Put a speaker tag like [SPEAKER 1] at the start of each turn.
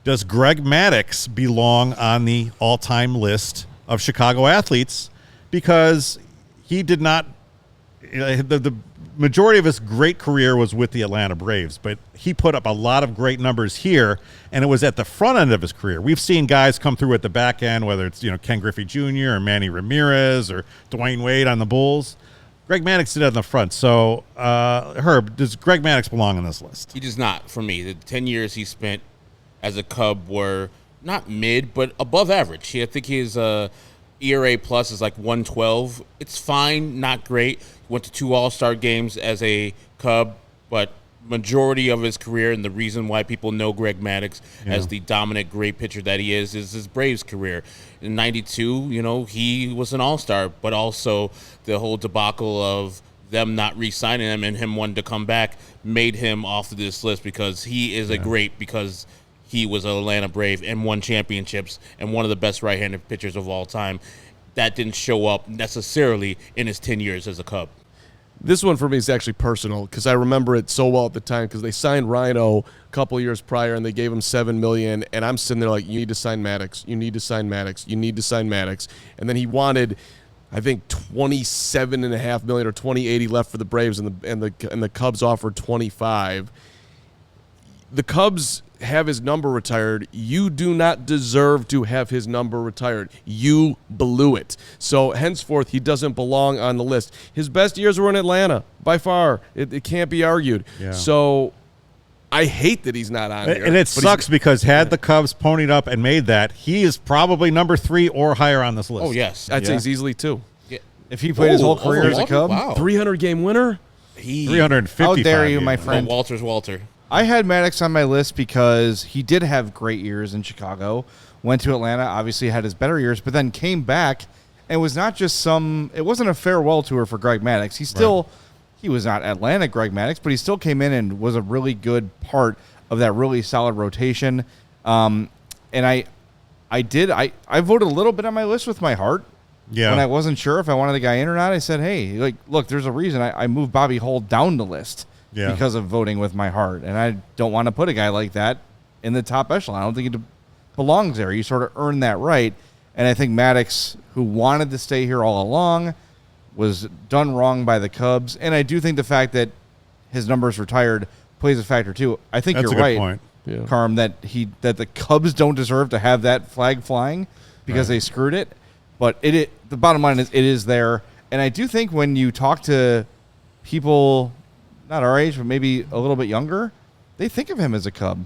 [SPEAKER 1] does Greg Maddux belong on the all-time list of Chicago athletes? Because he did not the majority of his great career was with the Atlanta Braves, but he put up a lot of great numbers here, and it was at the front end of his career. We've seen guys come through at the back end, whether it's Ken Griffey Jr. or Manny Ramirez or Dwayne Wade on the Bulls. Greg Maddux did it on the front. So, Herb, does Greg Maddux belong on this list?
[SPEAKER 2] He does not for me. The 10 years he spent as a Cub were not mid, but above average. I think his ERA plus is like 112. It's fine, not great. He went to 2 All-Star games as a Cub, but majority of his career, and the reason why people know Greg Maddux as the dominant, great pitcher that he is his Braves career. In 92, he was an all-star, but also the whole debacle of them not re-signing him and him wanting to come back made him off of this list because he is a great because he was an Atlanta Brave and won championships and one of the best right-handed pitchers of all time. That didn't show up necessarily in his 10 years as a Cub.
[SPEAKER 3] This one for me is actually personal because I remember it so well at the time because they signed Rhino a couple of years prior and they gave him $7 million, and I'm sitting there like, you need to sign Maddux, you need to sign Maddux, you need to sign Maddux, and then he wanted, I think, $27.5 million or $20.80 left for the Braves, and the Cubs offered $25. The Cubs have his number retired. You do not deserve to have his number retired. You blew it. So henceforth, he doesn't belong on the list. His best years were in Atlanta, by far. It can't be argued. Yeah. So I hate that he's not on here.
[SPEAKER 1] And it sucks because had the Cubs ponied up and made that, he is probably number 3 or higher on this list.
[SPEAKER 2] Oh, yes.
[SPEAKER 3] I'd say he's easily 2.
[SPEAKER 2] Yeah.
[SPEAKER 4] If he played his whole career as a Cub.
[SPEAKER 2] Wow.
[SPEAKER 3] 300-game winner?
[SPEAKER 1] 355.
[SPEAKER 4] How dare you, my friend.
[SPEAKER 2] Walter's Walter.
[SPEAKER 4] I had Maddux on my list because he did have great years in Chicago, went to Atlanta, obviously had his better years, but then came back and was not just it wasn't a farewell tour for Greg Maddux. He was not Atlanta Greg Maddux, but he still came in and was a really good part of that really solid rotation. And I voted a little bit on my list with my heart.
[SPEAKER 1] Yeah.
[SPEAKER 4] When I wasn't sure if I wanted the guy in or not, I said, hey, look, there's a reason I moved Bobby Hull down the list. Yeah. Because of voting with my heart. And I don't want to put a guy like that in the top echelon. I don't think he belongs there. You sort of earn that right. And I think Maddux, who wanted to stay here all along, was done wrong by the Cubs. And I do think the fact that his number's retired plays a factor, too. I think you're right, point. Yeah. Carm, that the Cubs don't deserve to have that flag flying because they screwed it. But the bottom line is it is there. And I do think when you talk to people – not our age, but maybe a little bit younger, they think of him as a Cub.